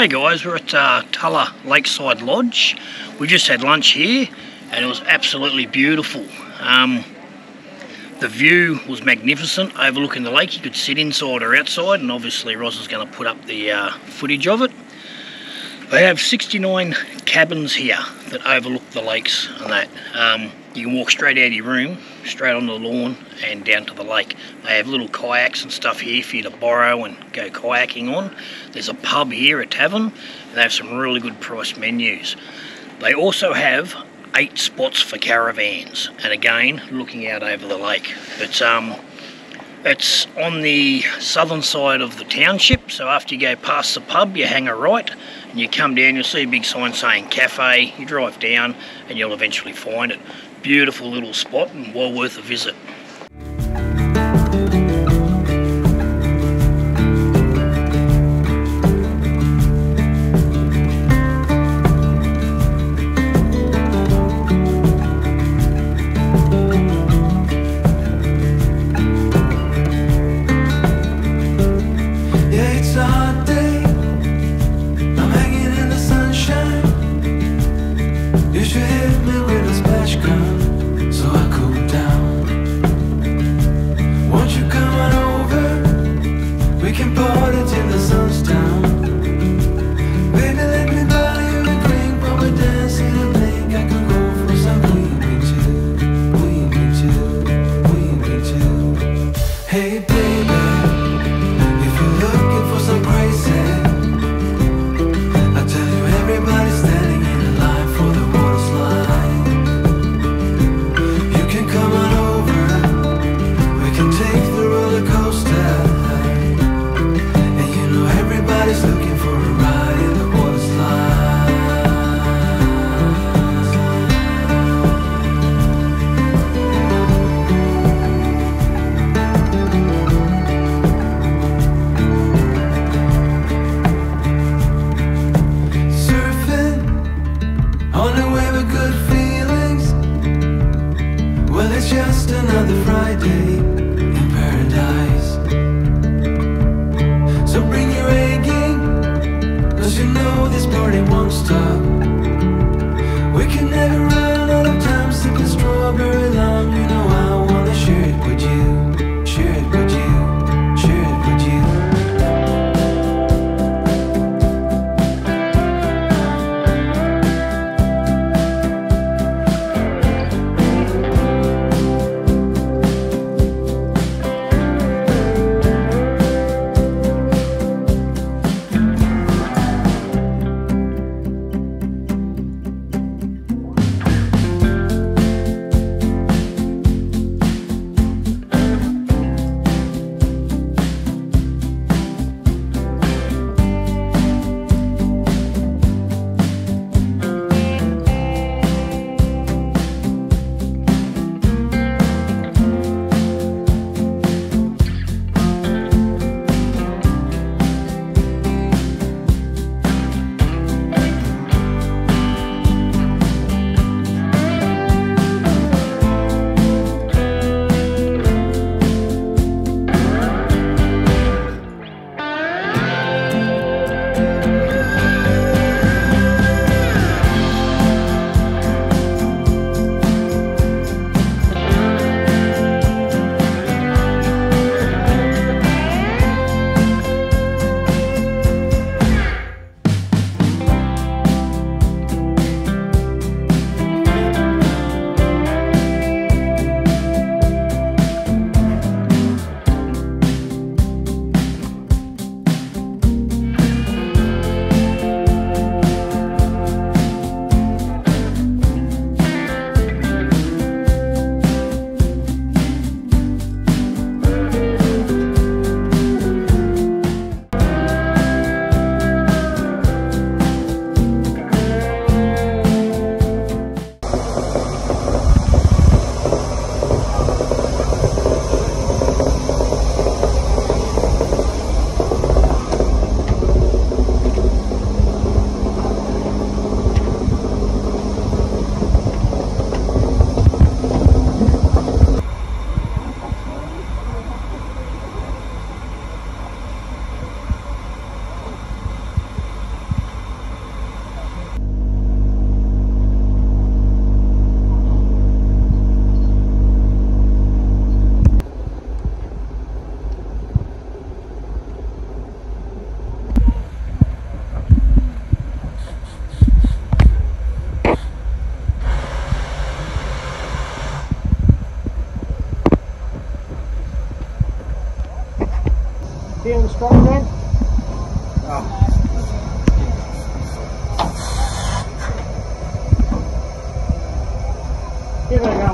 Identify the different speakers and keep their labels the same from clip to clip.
Speaker 1: Hey guys, we're at Tulla Lakeside Lodge. We just had lunch here and it was absolutely beautiful. The view was magnificent, overlooking the lake. You could sit inside or outside, and obviously Roz is going to put up the footage of it. They have 69 cabins here that overlook the lakes and that. You can walk straight out of your room, straight onto the lawn and down to the lake. They have little kayaks and stuff here for you to borrow and go kayaking on. There's a pub here, a tavern, and they have some really good priced menus. They also have 8 spots for caravans, and again, looking out over the lake. It's on the southern side of the township, so after you go past the pub, you hang a right, and you come down, you'll see a big sign saying cafe. You drive down, and you'll eventually find it. Beautiful little spot, and well worth a visit.
Speaker 2: You should hit me with a splash gun so I cool down.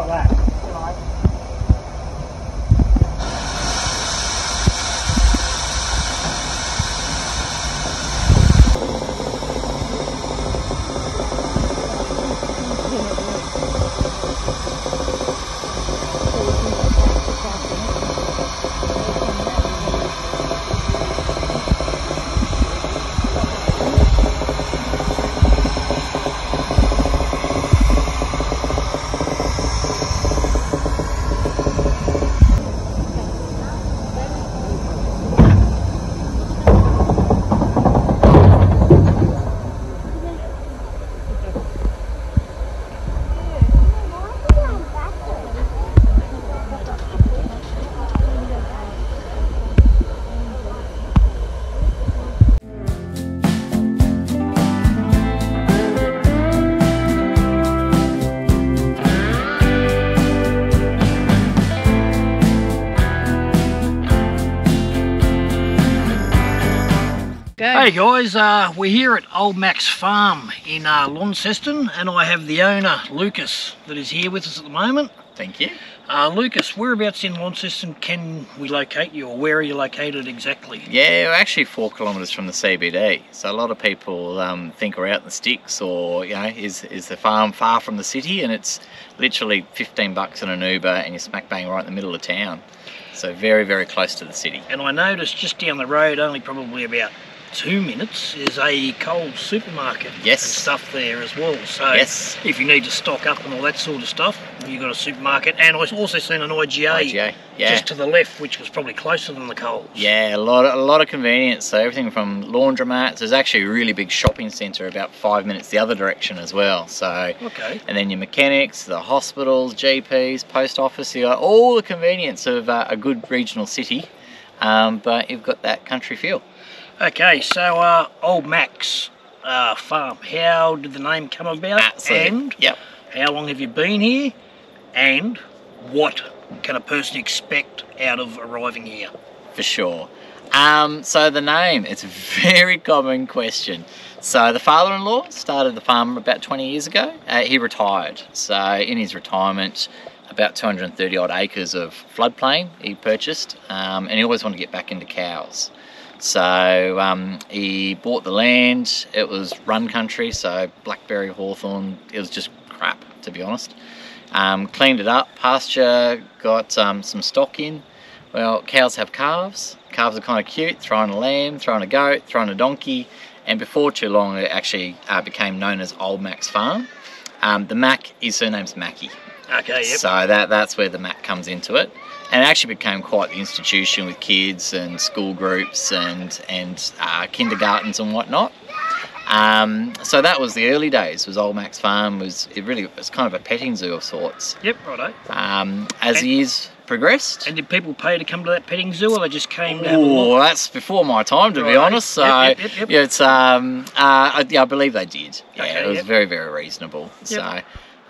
Speaker 1: that. Hey guys, we're here at Old Mac's farm in Launceston, and I have the owner, Lucas, that is here with us at the moment.
Speaker 2: Thank you.
Speaker 1: Lucas, whereabouts in Launceston can we locate you, or where are you located exactly?
Speaker 2: Yeah, we're actually 4 kilometres from the CBD. So a lot of people think we're out in the sticks, or you know, is the farm far from the city? And it's literally 15 bucks in an Uber, and you're smack bang right in the middle of town. So very, very close to the city.
Speaker 1: And I noticed just down the road, only probably about 2 minutes, is a Coles supermarket.
Speaker 2: Yes.
Speaker 1: And stuff there as well. So
Speaker 2: yes,
Speaker 1: if you need to stock up and all that sort of stuff, you've got a supermarket. And I've also seen an IGA,
Speaker 2: yeah,
Speaker 1: just to the left, which was probably closer than the Coles.
Speaker 2: Yeah, a lot of convenience. So everything from laundromats. There's actually a really big shopping centre about 5 minutes the other direction as well. So
Speaker 1: okay. And
Speaker 2: then your mechanics, the hospitals, GPs, post office. You got all the convenience of a good regional city, but you've got that country feel.
Speaker 1: Okay, so Old Mac's farm, how did the name come about?
Speaker 2: Absolutely.
Speaker 1: And
Speaker 2: yep.
Speaker 1: How long have you been here? And what can a person expect out of arriving here?
Speaker 2: For sure. So the name, it's a very common question. So the father-in-law started the farm about 20 years ago. He retired. So in his retirement, about 230 odd acres of floodplain he purchased, and he always wanted to get back into cows. So he bought the land. It was run country, so blackberry, hawthorn, it was just crap, to be honest. Cleaned it up, pasture, got some stock in. Well, cows have calves. Calves are kind of cute, throwing a lamb, throwing a goat, throwing a donkey, and before too long it actually became known as Old Mac's farm. The Mac, his surname's Mackie.
Speaker 1: Okay, yep.
Speaker 2: So that's where the Mac comes into it. And it actually became quite the institution with kids and school groups and kindergartens and whatnot. So that was the early days. Was Old Mac's farm was kind of a petting zoo of sorts.
Speaker 1: Yep, righto.
Speaker 2: As the years progressed.
Speaker 1: And did people pay to come to that petting zoo, or they just came to have a look?
Speaker 2: Oh, that's before my time, to be honest. So
Speaker 1: yep.
Speaker 2: yeah, it's I believe they did. Yeah,
Speaker 1: okay,
Speaker 2: it was very, very reasonable. Yep. So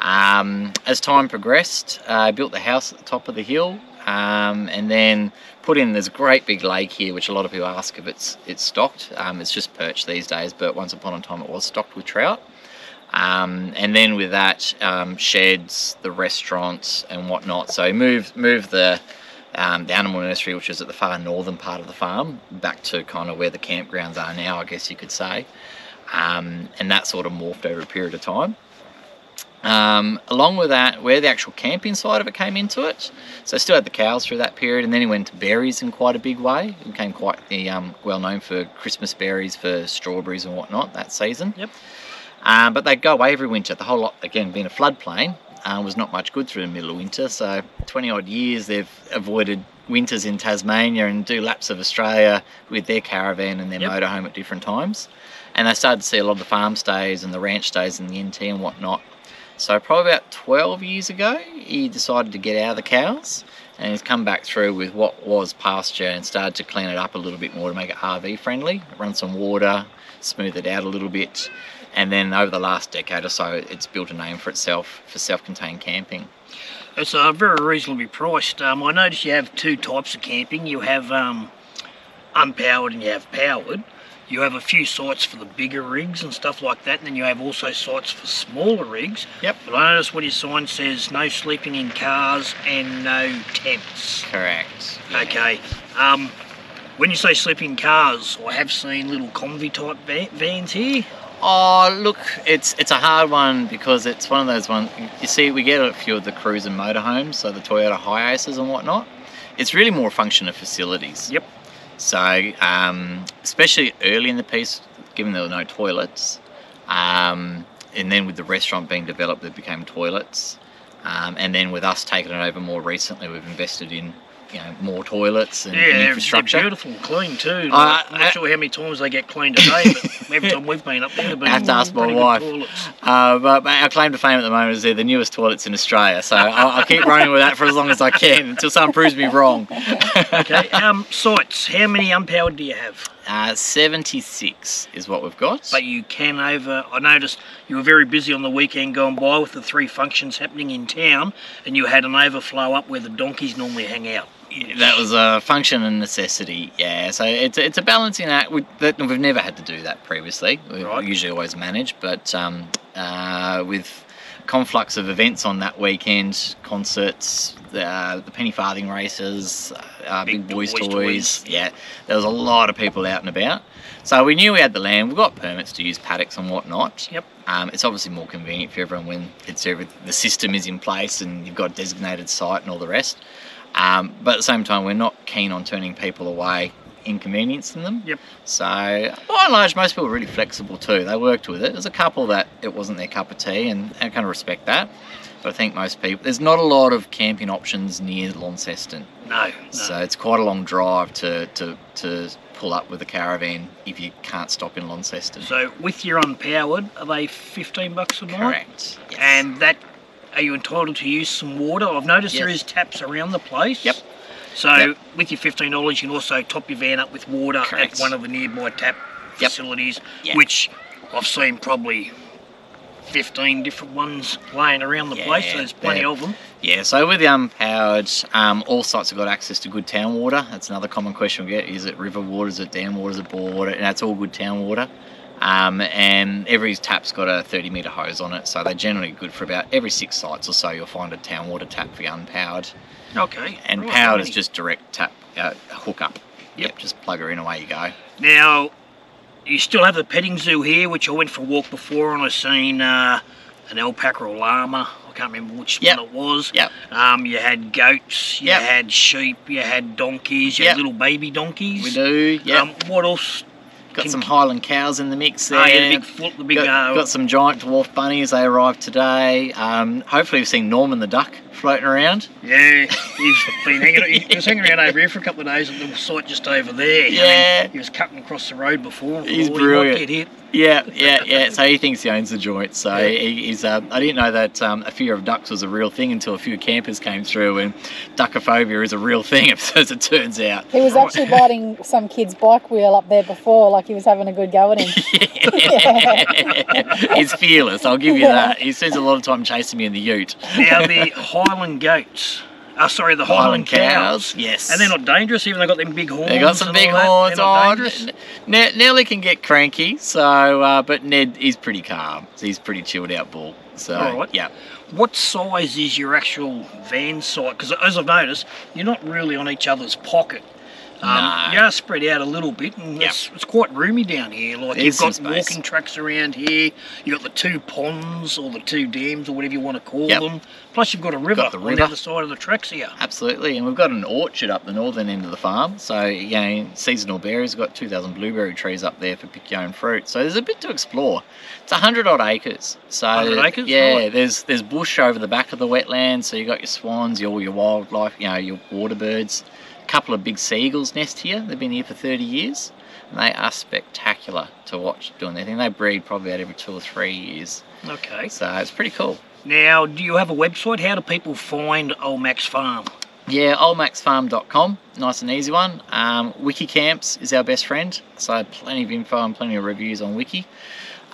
Speaker 2: as time progressed, I built the house at the top of the hill. And then put in, there's a great big lake here, which a lot of people ask if it's stocked. It's just perch these days, but once upon a time it was stocked with trout. And then with that, sheds, the restaurants and whatnot. So moved the animal nursery, which is at the far northern part of the farm, back to kind of where the campgrounds are now, I guess you could say. And that sort of morphed over a period of time. Along with that, where the actual camping side of it came into it, so I still had the cows through that period, and then he went to berries in quite a big way. He became quite well known for Christmas berries, for strawberries and whatnot that season.
Speaker 1: Yep.
Speaker 2: But they'd go away every winter. The whole lot, again, being a floodplain, was not much good through the middle of winter. So 20 odd years they've avoided winters in Tasmania and do laps of Australia with their caravan and their motorhome at different times. And they started to see a lot of the farm stays and the ranch stays and the NT and whatnot. So probably about 12 years ago, he decided to get out of the cows, and he's come back through with what was pasture and started to clean it up a little bit more to make it RV friendly, run some water, smooth it out a little bit, and then over the last decade or so, it's built a name for itself for self-contained camping.
Speaker 1: It's very reasonably priced. I notice you have two types of camping. You have unpowered and you have powered. you have a few sites for the bigger rigs and stuff like that, and then you have also sites for smaller rigs.
Speaker 2: Yep.
Speaker 1: But I noticed what your sign says, no sleeping in cars and no tents.
Speaker 2: Correct. Yeah.
Speaker 1: Okay. When you say sleeping in cars, I have seen little Convoy type vans here.
Speaker 2: Oh, look, it's a hard one because it's one of those ones, you see, we get a few of the cruise and motorhomes, so the Toyota Hiaces and whatnot. It's really more a function of facilities.
Speaker 1: Yep.
Speaker 2: So, especially early in the piece, given there were no toilets, and then with the restaurant being developed, there became toilets. And then with us taking it over more recently, we've invested in more toilets and infrastructure.
Speaker 1: They're beautiful and clean too. I'm not sure how many times they get cleaned a day, but every time we've been up there, they've been
Speaker 2: I have to ask my wife. But our claim to fame at the moment is they're the newest toilets in Australia, so I'll keep running with that for as long as I can until someone proves me wrong.
Speaker 1: Okay, sites, how many unpowered do you have?
Speaker 2: 76 is what we've got.
Speaker 1: But you can I noticed you were very busy on the weekend going by with the 3 functions happening in town, and you had an overflow up where the donkeys normally hang out.
Speaker 2: That was a function and necessity, yeah. So it's a balancing act. We've never had to do that previously. We usually always manage, but with conflux of events on that weekend, concerts, the penny farthing races, big boys toys, yeah, there was a lot of people out and about. So we knew we had the land. We've got permits to use paddocks and whatnot.
Speaker 1: Yep.
Speaker 2: It's obviously more convenient for everyone when the system is in place and you've got a designated site and all the rest. But at the same time, we're not keen on turning people away, inconveniencing them.
Speaker 1: Yep.
Speaker 2: So, by and large, most people are really flexible too. They worked with it. There's a couple that it wasn't their cup of tea, and I kind of respect that. But I think most people, there's not a lot of camping options near Launceston.
Speaker 1: No.
Speaker 2: So it's quite a long drive to pull up with a caravan if you can't stop in Launceston.
Speaker 1: So with your unpowered, are they $15 a night?
Speaker 2: Correct. Yes.
Speaker 1: And that, are you entitled to use some water? I've noticed there is taps around the place.
Speaker 2: Yep.
Speaker 1: So with your $15, you can also top your van up with water
Speaker 2: Correct.
Speaker 1: at one of the nearby tap facilities, which I've seen probably 15 different ones laying around the place, so there's plenty of them.
Speaker 2: Yeah, so with the unpowered, all sites have got access to good town water. That's another common question we get. Is it river water, is it dam water, is it bore water? And that's all good town water. And every tap's got a 30-metre hose on it, so they're generally good for about every 6 sites or so. You'll find a town water tap for your unpowered.
Speaker 1: Okay.
Speaker 2: And powered is just direct tap hook up. Yep, just plug her in, away you go.
Speaker 1: Now, you still have the petting zoo here, which I went for a walk before and I seen an alpaca or llama. I can't remember which one it was.
Speaker 2: Yep.
Speaker 1: You had goats, you had sheep, you had donkeys, you had little baby donkeys.
Speaker 2: We do,
Speaker 1: what else?
Speaker 2: Got some Highland cows in the mix there.
Speaker 1: Oh, yeah, the big
Speaker 2: got some giant dwarf bunnies. They arrived today. Hopefully, we've seen Norman the duck floating around.
Speaker 1: Yeah, he's been he was hanging around over here for a couple of days at the site just over there.
Speaker 2: Yeah,
Speaker 1: he was cutting across the road before.
Speaker 2: He's brilliant.
Speaker 1: He might get hit.
Speaker 2: Yeah. So he thinks he owns the joint. So he's. I didn't know that a fear of ducks was a real thing until a few campers came through, and duckophobia is a real thing, as it turns out.
Speaker 3: He was actually biting some kid's bike wheel up there before, like he was having a good go at him.
Speaker 2: He's fearless. I'll give you that. He spends a lot of time chasing me in the ute.
Speaker 1: Now the Highland goats. The Highland cows.
Speaker 2: Yes.
Speaker 1: And they're not dangerous, even though they've got them big horns.
Speaker 2: They got some big horns on. Nelly can get cranky, so but Ned is pretty calm. So he's pretty chilled out bull. So yeah.
Speaker 1: What size is your actual van site? Because as I've noticed, you're not really on each other's pocket.
Speaker 2: No.
Speaker 1: You are spread out a little bit, and it's quite roomy down here. Like you've got walking tracks around here. You've got the 2 ponds or the 2 dams or whatever you want to call them. Plus you've got a river on the other side of the tracks here.
Speaker 2: Absolutely, and we've got an orchard up the northern end of the farm. So seasonal berries. We've got 2,000 blueberry trees up there for pick your own fruit. So there's a bit to explore. It's 100 odd acres. So
Speaker 1: 100 acres?
Speaker 2: Yeah,
Speaker 1: right.
Speaker 2: there's bush over the back of the wetlands. So you've got your swans, your wildlife, your water birds. Couple of big seagulls nest here. They've been here for 30 years and they are spectacular to watch doing their thing. They breed probably about every 2 or 3 years.
Speaker 1: Okay.
Speaker 2: So it's pretty cool.
Speaker 1: Now, do you have a website? How do people find Old Mac's Farm?
Speaker 2: Yeah, oldmacsfarm.com, nice and easy one. Wikicamps is our best friend, so plenty of info and plenty of reviews on Wiki.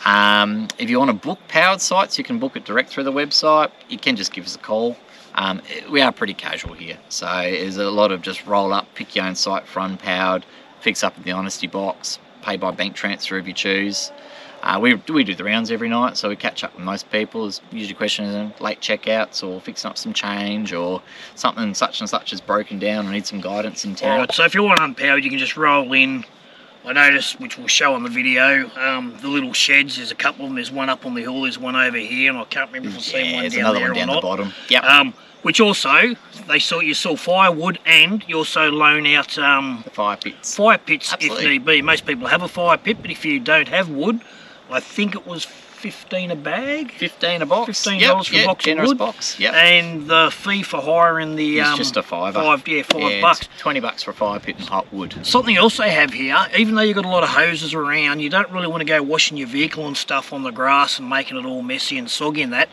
Speaker 2: If you want to book powered sites, you can book it direct through the website. You can just give us a call. We are pretty casual here, so there's a lot of just roll up, pick your own site for unpowered, fix up in the honesty box, pay by bank transfer if you choose. We do the rounds every night, so we catch up with most people. There's usually questions of late checkouts or fixing up some change or something such and such is broken down and need some guidance in town.
Speaker 1: Right, so if you want unpowered, you can just roll in. I noticed, which we'll show on the video, the little sheds. There's a couple of them. There's one up on the hill. There's one over here, and I can't remember if I've seen one down there or not.
Speaker 2: There's another one down the bottom. Yep.
Speaker 1: Which also, you sell firewood, and you also loan out
Speaker 2: the fire pits.
Speaker 1: Fire pits.
Speaker 2: Absolutely.
Speaker 1: If need be. Most people have a fire pit, but if you don't have wood, I think it was $15 a bag.
Speaker 2: $15 a box.
Speaker 1: $15 for a box
Speaker 2: generous
Speaker 1: of wood.
Speaker 2: Box. Yep.
Speaker 1: And the fee for hiring the
Speaker 2: it's just a $5.
Speaker 1: $5 bucks.
Speaker 2: $20 for a fire pit and hot wood.
Speaker 1: Something else they have here, even though you've got a lot of hoses around, you don't really want to go washing your vehicle and stuff on the grass and making it all messy and soggy and that.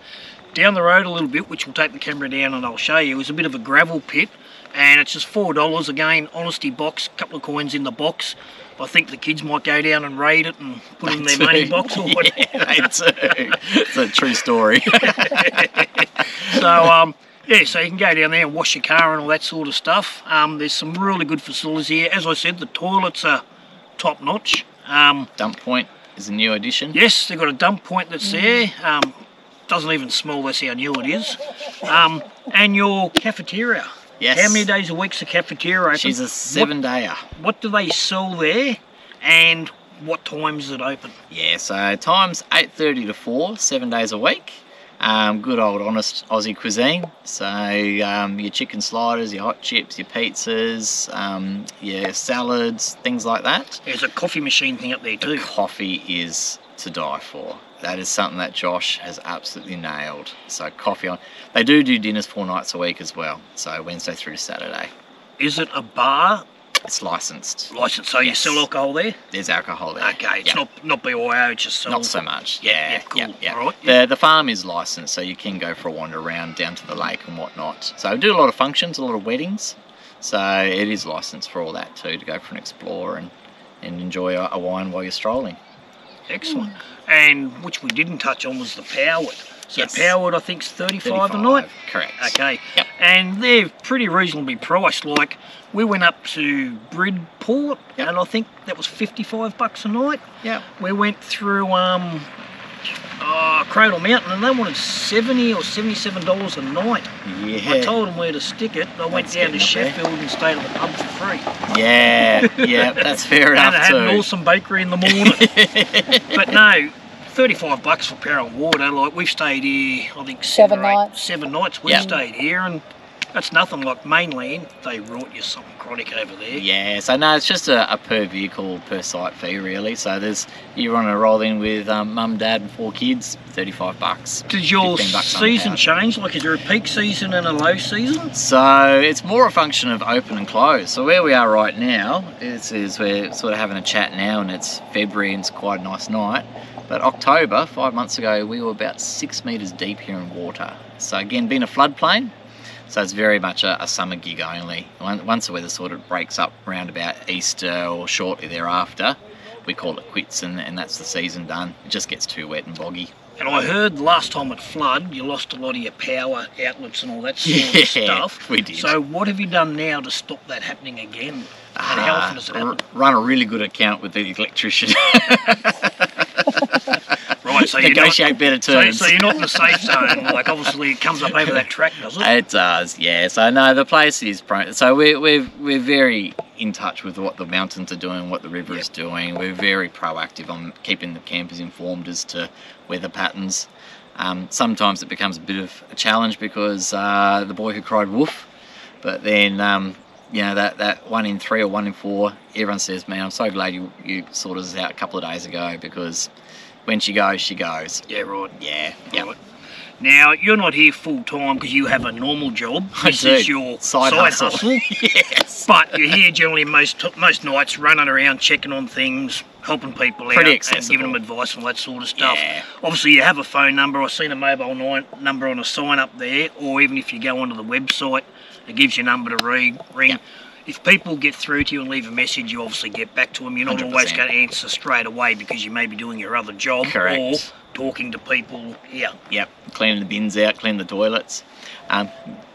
Speaker 1: Down the road a little bit, which we'll take the camera down and I'll show you, is a bit of a gravel pit, and it's just $4. Again, honesty box, a couple of coins in the box. I think the kids might go down and raid it and put in their money box or whatever.
Speaker 2: Yeah, they do. It's a true story.
Speaker 1: So, yeah, so you can go down there and wash your car and all that sort of stuff. There's some really good facilities here. As I said, the toilets are top notch.
Speaker 2: Dump point is a new addition.
Speaker 1: Yes, they've got a dump point that's there. Doesn't even smell, that's how new it is. And your cafeteria.
Speaker 2: Yes.
Speaker 1: How many days a week's the cafeteria open?
Speaker 2: She's a 7-dayer.
Speaker 1: What do they sell there, and what times is it open?
Speaker 2: Yeah, so time's 8:30 to 4, 7 days a week. Good old honest Aussie cuisine. So your chicken sliders, your hot chips, your pizzas, your salads, things like that.
Speaker 1: There's a coffee machine thing up there too.
Speaker 2: The coffee is to die for. That is something that Josh has absolutely nailed. So coffee on. They do dinners 4 nights a week as well. So Wednesday through to Saturday.
Speaker 1: Is it a bar?
Speaker 2: It's licensed.
Speaker 1: Licensed, so you sell alcohol there?
Speaker 2: There's alcohol there.
Speaker 1: Okay, it's not BYO, it's just
Speaker 2: not so much.
Speaker 1: Yeah, cool.
Speaker 2: Yeah.
Speaker 1: All right.
Speaker 2: The farm is licensed, so you can go for a wander around down to the lake and whatnot. So we do a lot of functions, a lot of weddings. So it is licensed for all that too, to go for an explore and enjoy a wine while you're strolling.
Speaker 1: Excellent. And which we didn't touch on was the powered. So
Speaker 2: Yes.
Speaker 1: powered, I think, is 35 a night.
Speaker 2: Correct.
Speaker 1: Okay.
Speaker 2: Yep.
Speaker 1: And they're pretty reasonably priced. Like, we went up to Bridport,
Speaker 2: Yep.
Speaker 1: and I think that was $55 a night.
Speaker 2: Yeah.
Speaker 1: We went through Cradle Mountain, and they wanted $70 or $77 a night.
Speaker 2: Yeah.
Speaker 1: I told them where to stick it. I went
Speaker 2: That's
Speaker 1: down to
Speaker 2: getting up there.
Speaker 1: Sheffield and stayed at the pub for free.
Speaker 2: Yeah, that's fair enough
Speaker 1: And I had an
Speaker 2: too.
Speaker 1: awesome bakery in the morning. But no, $35 for power and water. Like, we've stayed here, I think
Speaker 3: 7 nights.
Speaker 1: 7 nights we've
Speaker 2: Yep.
Speaker 1: stayed here, and that's nothing like mainland. They wrought you something chronic over there.
Speaker 2: Yeah, so no, it's just a per vehicle, per site fee really. So you want to roll in with mum, dad and 4 kids, $35.
Speaker 1: Does your
Speaker 2: $15
Speaker 1: season
Speaker 2: unpowered.
Speaker 1: change? Like, is there a peak season and a low season?
Speaker 2: So it's more a function of open and close. So where we are right now is we're sort of having a chat now, and it's February and it's quite a nice night. But October, 5 months ago, we were about 6 metres deep here in water. So again, being a floodplain, so it's very much a summer gig only. Once the weather sort of breaks up around about Easter or shortly thereafter, we call it quits, and that's the season done. It just gets too wet and boggy.
Speaker 1: And I heard the last time it flooded, you lost a lot of your power outlets and all that sort of stuff.
Speaker 2: We did.
Speaker 1: So what have you done now to stop that happening again? And how often does it happen?
Speaker 2: Run a really good account with the electrician.
Speaker 1: Right, so
Speaker 2: Negotiate better terms.
Speaker 1: So you're not in the safe zone. Like, obviously, it comes up over that track, does it?
Speaker 2: It does, yeah. So no, the place is so we're very in touch with what the mountains are doing, what the river is doing. We're very proactive on keeping the campers informed as to weather patterns. Sometimes it becomes a bit of a challenge because the boy who cried wolf, but then you know, that 1 in 3 or 1 in 4, everyone says, man, I'm so glad you sorted us out a couple of days ago, because when she goes, she goes.
Speaker 1: Yeah, right.
Speaker 2: Yeah.
Speaker 1: Right. Now, you're not here full time because you have a normal job. This is your
Speaker 2: side hustle.
Speaker 1: Yes. But you're here generally most nights, running around, checking on things, helping people out,
Speaker 2: Pretty
Speaker 1: and
Speaker 2: accessible.
Speaker 1: giving them advice and all that sort of stuff.
Speaker 2: Yeah.
Speaker 1: Obviously, you have a phone number. I've seen a mobile number on a sign up there, or even if you go onto the website, it gives you a number to ring.
Speaker 2: Yeah.
Speaker 1: If people get through to you and leave a message, you obviously get back to them. You're not
Speaker 2: 100%.
Speaker 1: always going to answer straight away because you may be doing your other job.
Speaker 2: Correct.
Speaker 1: Or talking to people here.
Speaker 2: Yep, cleaning the bins out, cleaning the toilets,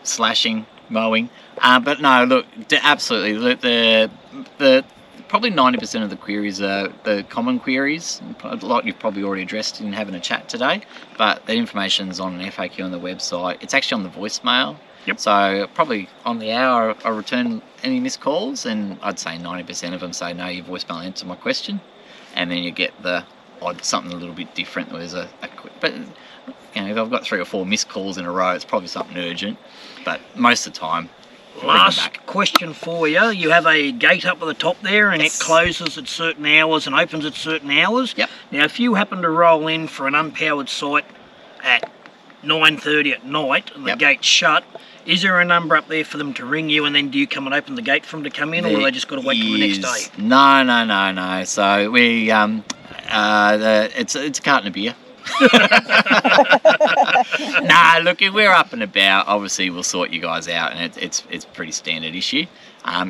Speaker 2: slashing, mowing. But no, look, absolutely, the probably 90% of the queries are the common queries, a lot you've probably already addressed in having a chat today, but the information's on an FAQ on the website. It's actually on the voicemail.
Speaker 1: Yep.
Speaker 2: So probably on the hour I return any missed calls, and I'd say 90% of them say, no, your voicemail answered my question. And then you get the odd something a little bit different. There's but you know, if I've got 3 or 4 missed calls in a row, it's probably something urgent. But most of the time,
Speaker 1: last question for you. You have a gate up at the top there, and
Speaker 2: Yes.
Speaker 1: it closes at certain hours and opens at certain hours.
Speaker 2: Yep.
Speaker 1: Now, if you happen to roll in for an unpowered site at 9:30 at night and the
Speaker 2: Yep.
Speaker 1: gate's shut, is there a number up there for them to ring you, and then do you come and open the gate for them to come in, or
Speaker 2: There
Speaker 1: they just got to wait till the next day?
Speaker 2: No. So we it's a carton of beer. Nah, look, if we're up and about, obviously we'll sort you guys out, and it's pretty standard issue.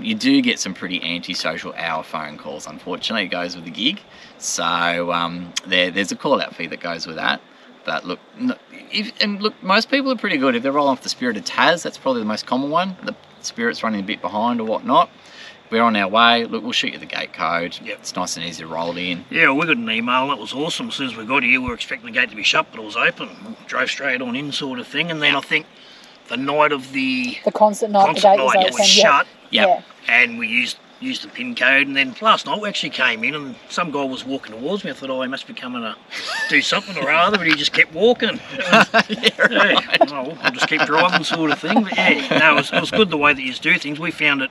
Speaker 2: You do get some pretty antisocial hour phone calls, unfortunately. It goes with the gig, so there's a call out fee that goes with that. But look, most people are pretty good. If they're rolling off the Spirit of Taz, that's probably the most common one. The Spirit's running a bit behind or whatnot. We're on our way. Look, we'll shoot you the gate code.
Speaker 1: Yep.
Speaker 2: It's nice and easy to roll in.
Speaker 1: Yeah, we got an email. That was awesome. As soon as we got here, we were expecting the gate to be shut, but it was open. Drove straight on in, sort of thing. And then I think the night of the
Speaker 3: The concert night, the
Speaker 1: concert
Speaker 3: gate was
Speaker 1: night,
Speaker 3: open.
Speaker 1: it was
Speaker 3: yeah.
Speaker 1: shut,
Speaker 2: Yep.
Speaker 1: and we used the pin code. And then last night we actually came in, and some guy was walking towards me. I thought, oh, he must be coming to do something or other, but he just kept walking. Yeah, well, I'll just keep driving, sort of thing. But yeah, no, it was good the way that you do things. We found it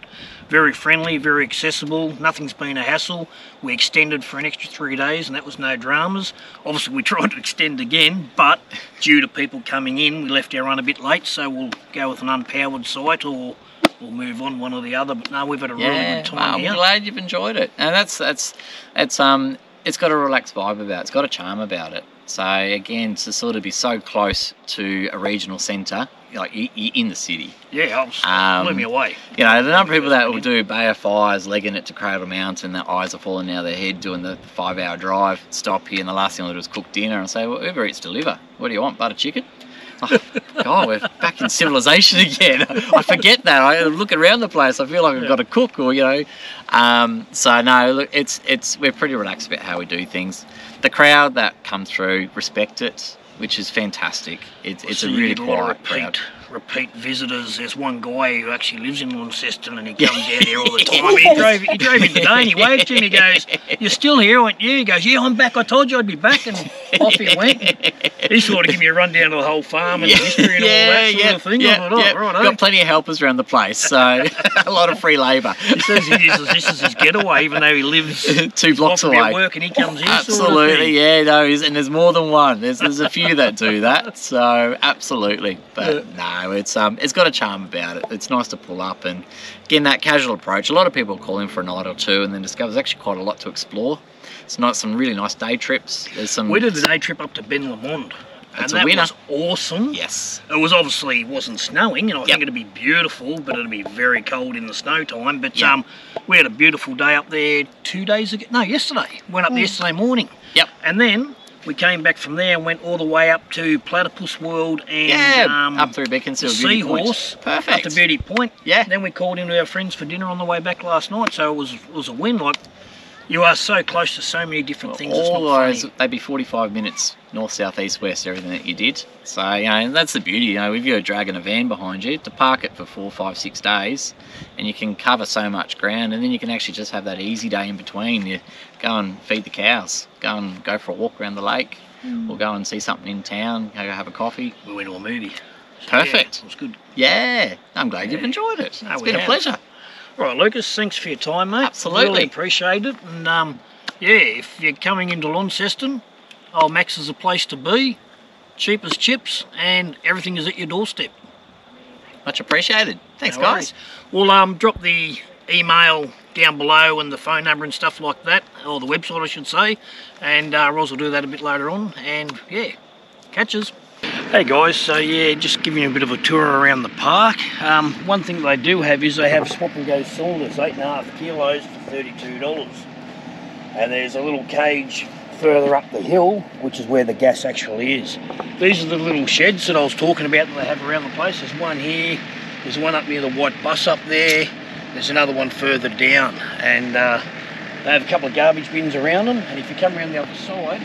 Speaker 1: very friendly, very accessible. Nothing's been a hassle. We extended for an extra 3 days, and that was no dramas. Obviously, we tried to extend again, but due to people coming in, we left our run a bit late. So we'll go with an unpowered site, or we'll move on one or the other. But no, we've had a really good time here.
Speaker 2: I'm glad you've enjoyed it, and it's got a relaxed vibe about it. It's got a charm about it. So again, to sort of be so close to a regional centre, like you're in the city.
Speaker 1: Yeah, blew me away.
Speaker 2: You know, the number of people that will do Bay of Fires, legging it to Cradle Mountain, their eyes are falling out of their head, doing the 5-hour drive, stop here, and the last thing they'll do is cook dinner and say, well, Uber Eats deliver. What do you want, butter chicken? Oh, God, we're back in civilization again. I forget that. I look around the place, I feel like I've got to cook, or, you know. So, no, look, we're pretty relaxed about how we do things. The crowd that come through respect it, which is fantastic. It's a really quiet crowd.
Speaker 1: Repeat visitors. There's one guy who actually lives in Launceston, and he comes out here all the time. He drove in today, and he waved to me. He goes, "You're still here?" I went, "Yeah." He goes, "Yeah, I'm back. I told you I'd be back." And off he went. He sort of gave me a rundown of the whole farm and the history and all that sort of thing. I thought, oh, right,
Speaker 2: got plenty of helpers around the place, so a lot of free labour.
Speaker 1: He says he uses this as his getaway, even though he lives
Speaker 2: 2 blocks away.
Speaker 1: At work, and he comes in.
Speaker 2: Absolutely,
Speaker 1: sort of thing.
Speaker 2: Yeah, no, and there's more than one. There's a few that do that, so absolutely. But no, it's got a charm about it. It's nice to pull up, and again, that casual approach. A lot of people call in for a night or two and then discover there's actually quite a lot to explore. It's not some really nice day trips.
Speaker 1: We did a day trip up to Ben Lomond. And that was awesome.
Speaker 2: Yes.
Speaker 1: It was obviously wasn't snowing, and I think it'd be beautiful, but it'd be very cold in the snow time. But we had a beautiful day up there 2 days ago. No, yesterday. Went up there yesterday morning.
Speaker 2: Yep.
Speaker 1: And then we came back from there and went all the way up to Platypus World and
Speaker 2: up through Beaconsfield,
Speaker 1: Seahorse.
Speaker 2: Perfect.
Speaker 1: Up to Beauty Point.
Speaker 2: Yeah.
Speaker 1: Then we called into our friends for dinner on the way back last night. So it was a win. Like, you are so close to so many different things.
Speaker 2: All those, they'd be 45 minutes north, south, east, west, everything that you did. So, you know, and that's the beauty. You know, if you're dragging a van behind you, to park it for 4, 5, 6 days, and you can cover so much ground, and then you can actually just have that easy day in between. You go and feed the cows, go for a walk around the lake, or go and see something in town, go have a coffee.
Speaker 1: We went to a movie. So,
Speaker 2: perfect.
Speaker 1: Yeah, it was good.
Speaker 2: Yeah, I'm glad you've enjoyed it. It's been a pleasure.
Speaker 1: Right, Lucas, thanks for your time, mate.
Speaker 2: Absolutely.
Speaker 1: Really appreciate it. And yeah, if you're coming into Launceston, old Max is a place to be. Cheap as chips, and everything is at your doorstep.
Speaker 2: Much appreciated. Thanks,
Speaker 1: No
Speaker 2: guys.
Speaker 1: worries. We'll drop the email down below and the phone number and stuff like that, or the website I should say, and Roz will do that a bit later on. And yeah, catches. Hey guys, so yeah, just giving you a bit of a tour around the park. One thing they do have is they have swap and go cylinders, 8.5 kilos for $32. And there's a little cage further up the hill, which is where the gas actually is. These are the little sheds that I was talking about that they have around the place. There's one here, there's one up near the white bus up there, there's another one further down. And They have a couple of garbage bins around them, and if you come around the other side,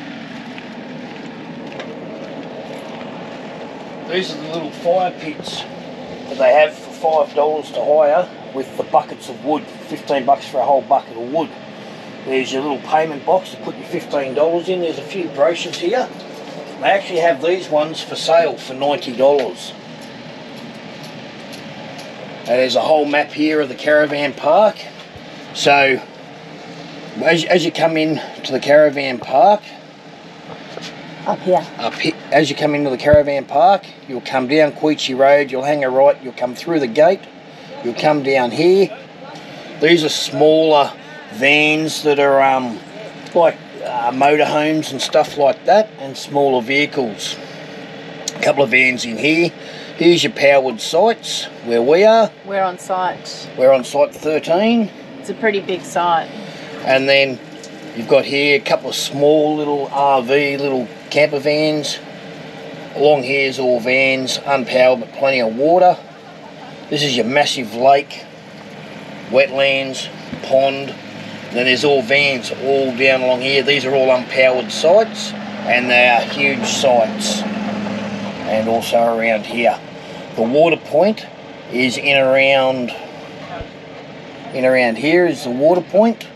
Speaker 1: these are the little fire pits that they have for $5 to hire with the buckets of wood, 15 bucks for a whole bucket of wood. There's your little payment box to put your $15 in. There's a few brochures here. They actually have these ones for sale for $90. And there's a whole map here of the caravan park. So as you come in to the caravan park,
Speaker 3: Up here.
Speaker 1: As you come into the caravan park, you'll come down Queechy Road, you'll hang a right, you'll come through the gate, you'll come down here. These are smaller vans that are like motorhomes and stuff like that, and smaller vehicles. A couple of vans in here. Here's your powered sites where we are.
Speaker 3: We're on site.
Speaker 1: We're on site 13.
Speaker 3: It's a pretty big site.
Speaker 1: And then you've got here a couple of small little RV, little camper vans. Along here is all vans, unpowered but plenty of water. This is your massive lake, wetlands, pond. Then there's all vans all down along here. These are all unpowered sites, and they are huge sites. And also around here. The water point is in around here is the water point.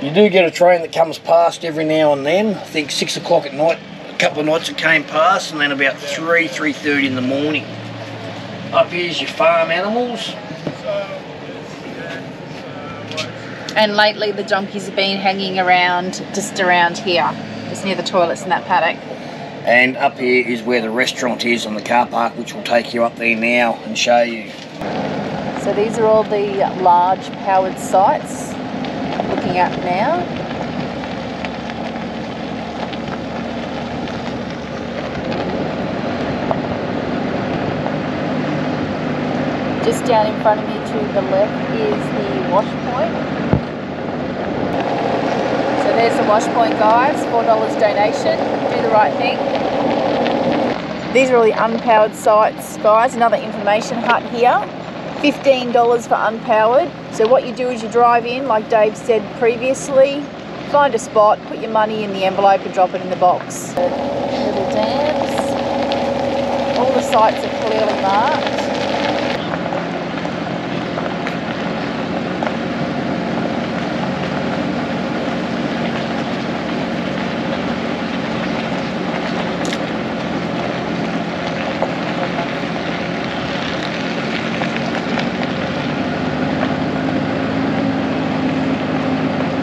Speaker 1: You do get a train that comes past every now and then. I think 6 o'clock at night, a couple of nights it came past, and then about 3:30 in the morning. Up here's your farm animals.
Speaker 3: And lately the donkeys have been hanging around, just around here, just near the toilets in that paddock.
Speaker 1: And up here is where the restaurant is on the car park, which will take you up there now and show you.
Speaker 3: So these are all the large powered sites looking at now. Just down in front of me to the left is the wash point. So there's the wash point, guys. $4 donation. Do the right thing. These are all the unpowered sites, guys. Another information hut here. $15 for unpowered. So what you do is you drive in, like Dave said previously, find a spot, put your money in the envelope and drop it in the box. Little dams. All the sites are clearly marked.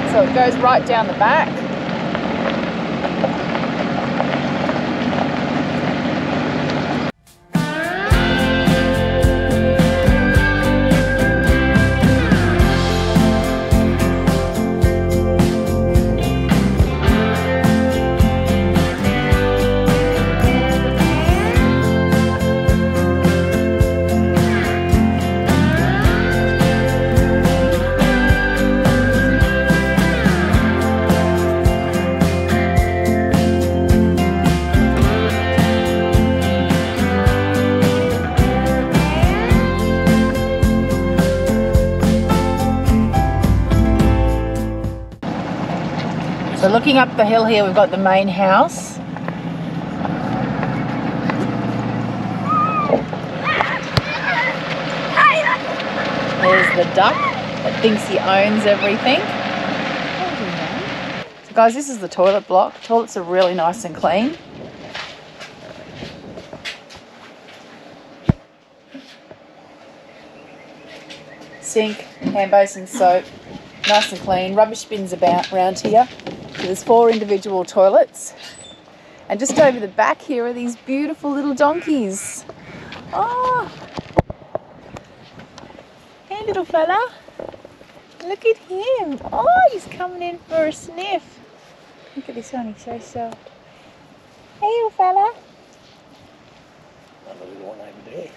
Speaker 3: So it goes right down the back. So looking up the hill here, we've got the main house. There's the duck that thinks he owns everything. So guys, this is the toilet block. Toilets are really nice and clean. Sink, hand basin, soap, nice and clean. Rubbish bins about around here. So there's 4 individual toilets. And just over the back here are these beautiful little donkeys. Oh, hey little fella. Look at him. Oh, he's coming in for a sniff. Look at this one, he's so soft. Hey little fella.
Speaker 1: Another little one over there.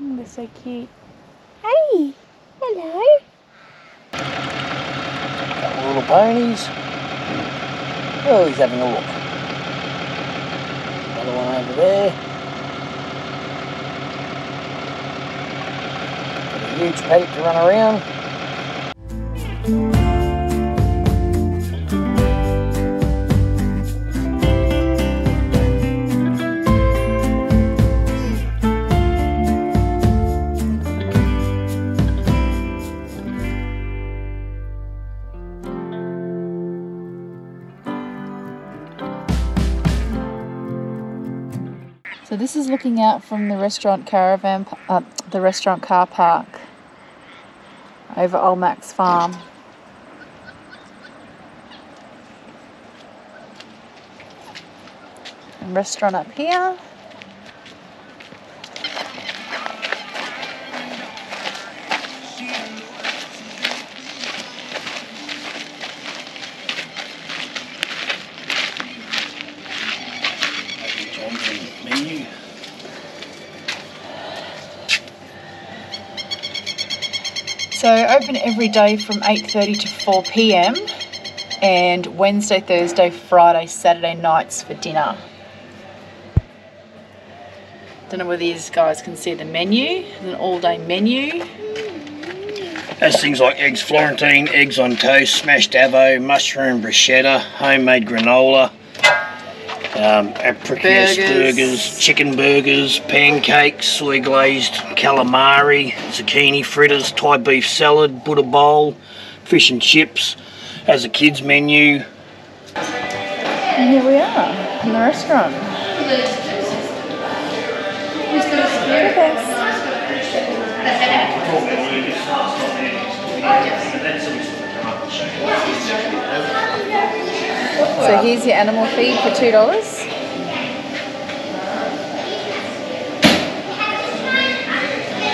Speaker 3: Oh, they're so cute. Hey, hello.
Speaker 1: Couple of little ponies. Oh, he's having a look. Another one over there.
Speaker 2: huge paddock to run around.
Speaker 3: So this is looking out from the restaurant caravan, the restaurant car park over Old Mac's farm. And restaurant up here.
Speaker 1: Menu.
Speaker 3: So open every day from 8:30 to 4 p.m. and Wednesday, Thursday, Friday, Saturday nights for dinner. Don't know whether these guys can see the menu. It's an all-day menu.
Speaker 1: Has things like eggs Florentine, eggs on toast, smashed avo, mushroom bruschetta, homemade granola, apricot burgers, chicken burgers, pancakes, soy glazed calamari, zucchini fritters, Thai beef salad, Buddha bowl, fish and chips. As a kids menu.
Speaker 3: And here we are in the restaurant. So here's your animal feed for $2.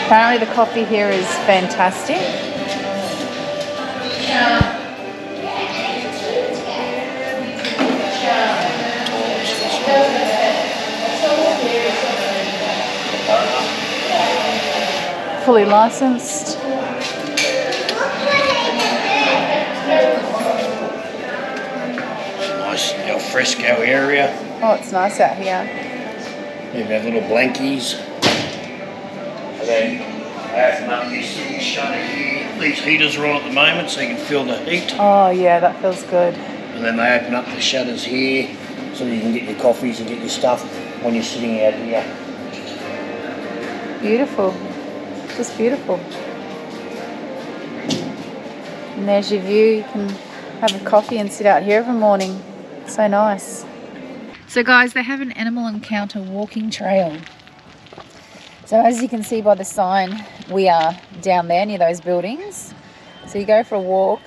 Speaker 3: Apparently the coffee here is fantastic. Fully licensed.
Speaker 1: Nice al fresco area.
Speaker 3: Oh, it's nice out here.
Speaker 1: You have little blankies. And then open up this little shutter here. These heaters are on at the moment so you can feel the heat.
Speaker 3: Oh yeah, that feels good.
Speaker 1: And then they open up the shutters here so you can get your coffees and get your stuff when you're sitting out here.
Speaker 3: Beautiful. Just beautiful. And there's your view. You can have a coffee and sit out here every morning. So nice. So guys, they have an animal encounter walking trail. So as you can see by the sign, we are down there near those buildings. So you go for a walk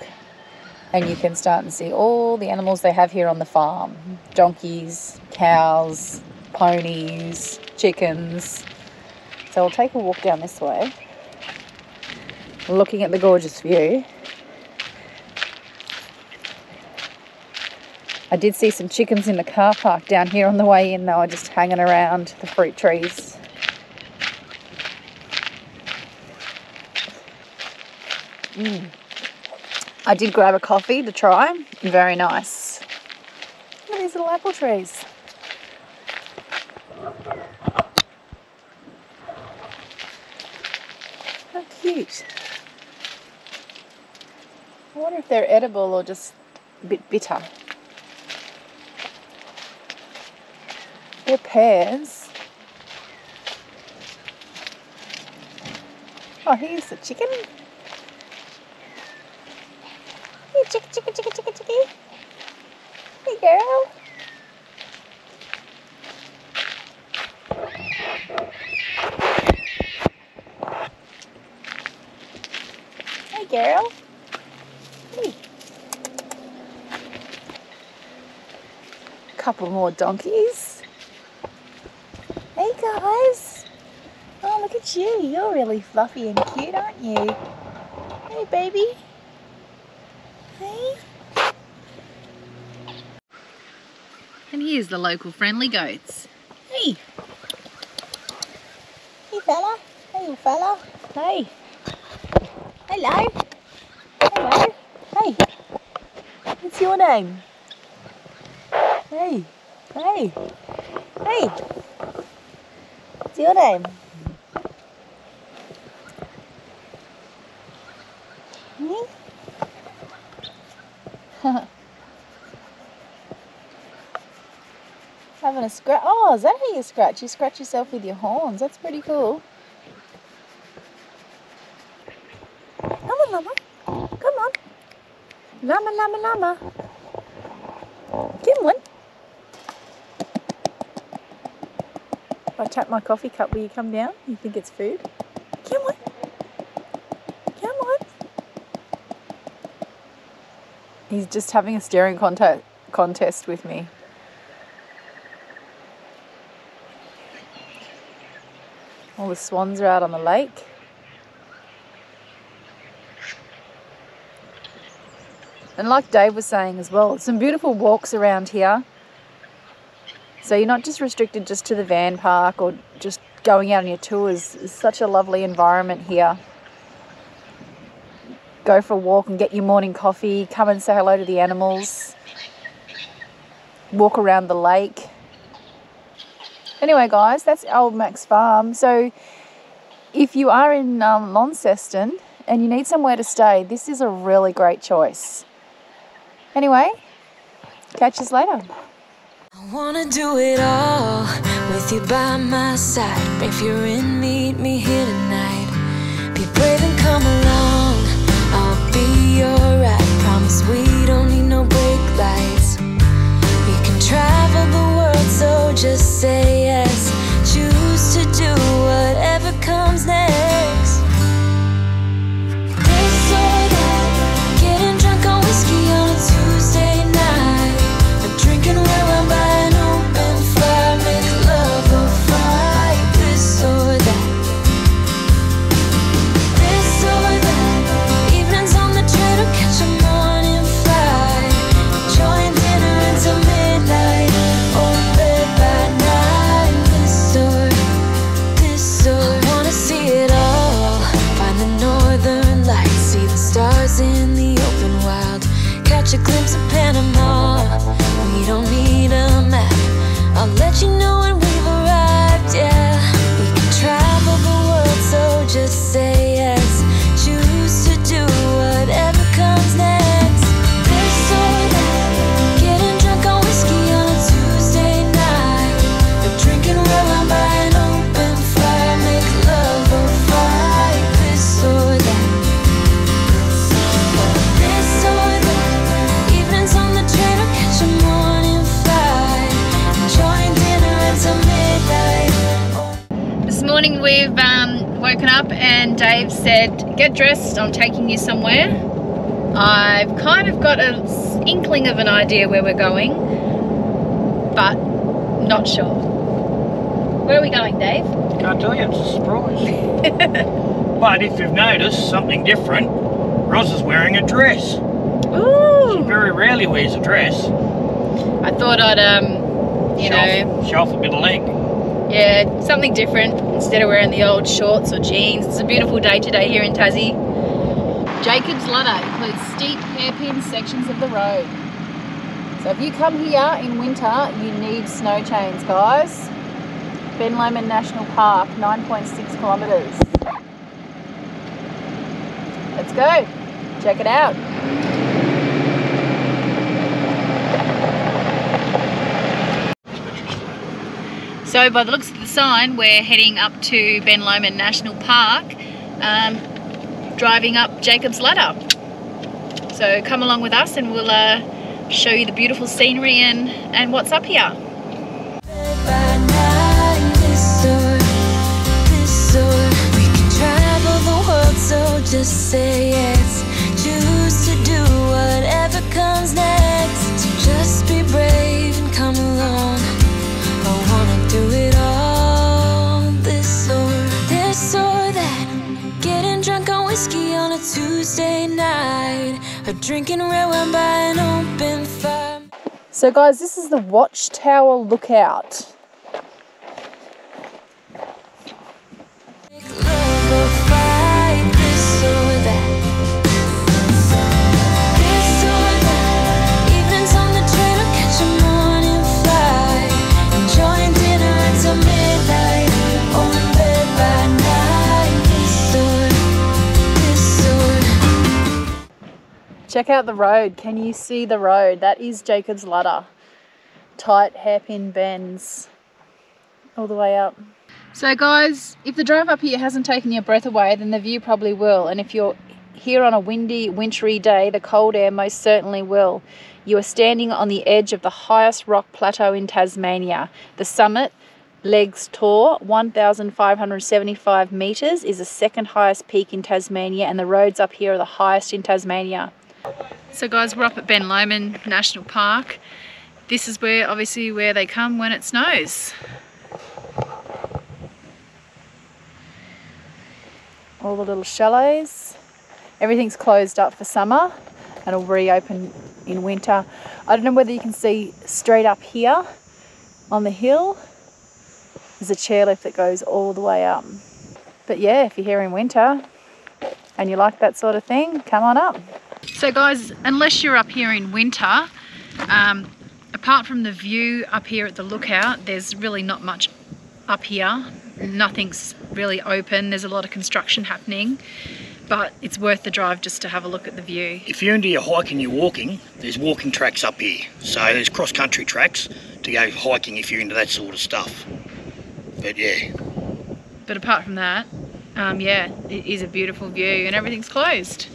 Speaker 3: and you can start and see all the animals they have here on the farm. Donkeys, cows, ponies, chickens. So we'll take a walk down this way, looking at the gorgeous view. I did see some chickens in the car park down here on the way in. They were just hanging around the fruit trees. I did grab a coffee to try. Very nice. Look at these little apple trees. How cute. I wonder if they're edible or just a bit bitter. They're pears. Oh, here's the chicken. Hey, chicky. Hey, girl. Hey, girl. Hey. A couple more donkeys. Hey, guys. Oh, look at you. You're really fluffy and cute, aren't you? Hey, baby. Hey. And here's the local friendly goats. Hey. Hey, fella. Hey, you fella. Hey. Hello. Hello. Hey. What's your name? Hey. Hey. Hey. What's your name? Having a scratch. Oh, is that how you scratch? You scratch yourself with your horns. That's pretty cool. Come on, llama. Come on. Llama, llama, llama. Give him one. If I tap my coffee cup, will you come down? You think it's food? Come on. Come on. He's just having a staring contest with me. All the swans are out on the lake. And like Dave was saying as well, some beautiful walks around here. So you're not just restricted just to the van park or just going out on your tours. It's such a lovely environment here. Go for a walk and get your morning coffee. Come and say hello to the animals. Walk around the lake. Anyway, guys, that's Old Mac's Farm. So if you are in Launceston and you need somewhere to stay, this is a really great choice. Anyway, catch us later.
Speaker 4: I wanna do it all with you by my side. If you're in, meet me here tonight. Be brave and come along, I'll be your ride. Promise we don't need no brake lights. We can travel the world, so just say yes. Choose to do whatever comes next. This or that, getting drunk on whiskey on a Tuesday night, or drinking red wine by an open fire, make love or fight. This or that, this or that, evenings on the train or catch a morning flight, enjoying dinner until midnight, or bed by night. This or I wanna see it all, find the northern lights, see the stars in the open wild, catch a glimpse of Panama. We don't need a map, I'll let you know when we've arrived, yeah. We can travel the world, so just say yes. Choose to do whatever comes next. This or that, getting drunk on whiskey on a Tuesday night, or drinking red wine by an open fire, make love or fight. This or that, this or that, evenings on the train or catch a morning flight, enjoying dinner until midnight.
Speaker 3: This morning we've woken up and Dave said, get dressed, I'm taking you somewhere. I've kind of got an inkling of an idea where we're going, but not sure. Where are we going, Dave?
Speaker 1: Can't tell you, it's a surprise. But if you've noticed something different, Roz is wearing a dress. She
Speaker 3: Ooh!
Speaker 1: very rarely wears a dress.
Speaker 3: I thought I'd, you know,
Speaker 1: Show off a bit of leg.
Speaker 3: yeah, something different instead of wearing the old shorts or jeans. It's a beautiful day today here in Tassie. Jacob's Ladder includes steep hairpin sections of the road. So if you come here in winter, you need snow chains, guys. Ben Lomond National Park, 9.6 kilometres. Let's go. Check it out. So by the looks of the sign, we're heading up to Ben Lomond National Park, driving up Jacob's Ladder. So come along with us and we'll show you the beautiful scenery and what's up here.
Speaker 4: We can travel the world, so just say yes. Choose to do whatever comes next. So just be brave and come along. I wanna do it all. This or that, getting drunk on whiskey on a Tuesday night, or drinking red wine by an open fire.
Speaker 3: So guys, this is the Watchtower Lookout.
Speaker 4: Love or fight, this or that. This or that, evenings on the train or catch a morning flight, enjoying dinner until midnight, or in bed by night. This or
Speaker 3: Check out the road. Can you see the road? That is Jacob's Ladder. Tight hairpin bends all the way up. So guys, if the drive up here hasn't taken your breath away, then the view probably will. And if you're here on a windy, wintry day, the cold air most certainly will. You are standing on the edge of the highest rock plateau in Tasmania. The summit, Legs Tor, 1,575 metres, is the second highest peak in Tasmania, and the roads up here are the highest in Tasmania. So guys, we're up at Ben Lomond National Park. This is where, obviously, where they come when it snows. All the little chalets. Everything's closed up for summer and will reopen in winter. I don't know whether you can see straight up here on the hill. There's a chairlift that goes all the way up. But yeah, if you're here in winter and you like that sort of thing, come on up. So guys, unless you're up here in winter, apart from the view up here at the lookout, there's really not much up here. Nothing's really open. There's a lot of construction happening, but it's worth the drive just to have a look at the view.
Speaker 1: If you're into your hiking, you're walking, there's walking tracks up here. So there's cross-country tracks to go hiking if you're into that sort of stuff. But yeah.
Speaker 3: But apart from that, yeah, it is a beautiful view and everything's closed.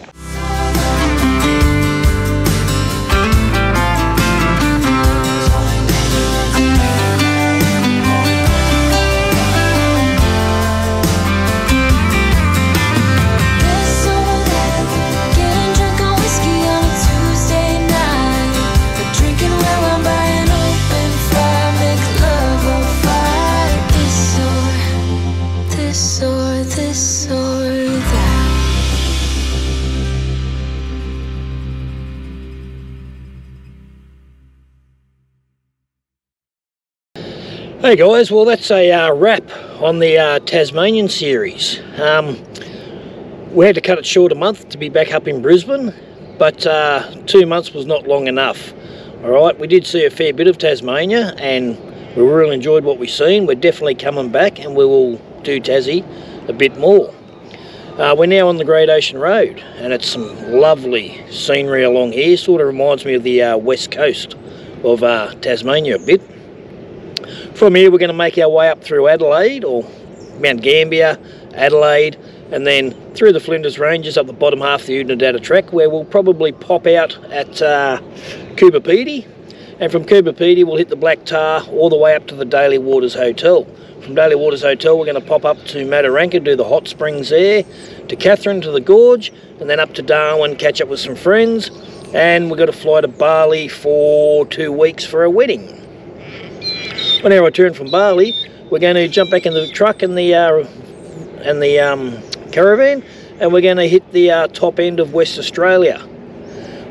Speaker 1: Hey guys, well that's a wrap on the Tasmanian series. We had to cut it short a month to be back up in Brisbane, but 2 months was not long enough. Alright, we did see a fair bit of Tasmania and we really enjoyed what we've seen. We're definitely coming back and we will do Tassie a bit more. We're now on the Great Ocean Road and it's some lovely scenery along here. Sort of reminds me of the west coast of Tasmania a bit. From here we're going to make our way up through Adelaide, or Mount Gambier, Adelaide, and then through the Flinders Ranges up the bottom half of the Unadata Trek, where we'll probably pop out at Coober Pedy, and from Coober Pedy we'll hit the Black Tar all the way up to the Daly Waters Hotel. From Daly Waters Hotel we're going to pop up to Mataranka, do the hot springs there, to Katherine, to the Gorge, and then up to Darwin, catch up with some friends, and we've got to fly to Bali for 2 weeks for a wedding. When I return from Bali, we're going to jump back in the truck and the caravan, and we're going to hit the top end of West Australia.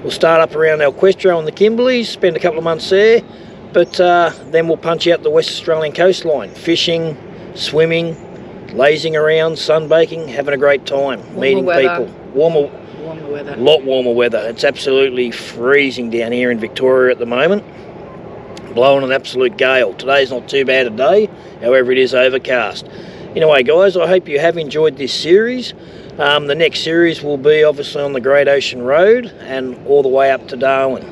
Speaker 1: We'll start up around Alquestro on the Kimberleys, spend a couple of months there, but then we'll punch out the West Australian coastline, fishing, swimming, lazing around, sunbaking, having a great time, meeting people. Warmer weather. A lot warmer weather. It's absolutely freezing down here in Victoria at the moment. Blowing an absolute gale. Today's not too bad a day, however it is overcast. Anyway guys, I hope you have enjoyed this series. The next series will be obviously on the Great Ocean Road and all the way up to Darwin.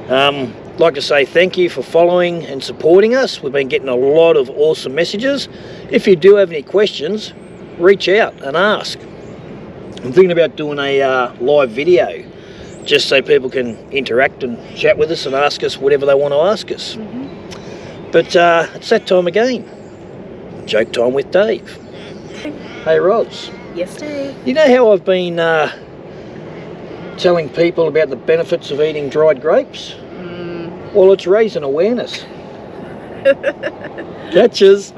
Speaker 1: I'd like to say thank you for following and supporting us. We've been getting a lot of awesome messages. If you do have any questions, reach out and ask. I'm thinking about doing a live video, just so people can interact and chat with us and ask us whatever they want to ask us. But it's that time again. Joke time with Dave. Hey Roz.
Speaker 3: Yes, Dave.
Speaker 1: You know how I've been telling people about the benefits of eating dried grapes? Well, it's raising awareness. Catches.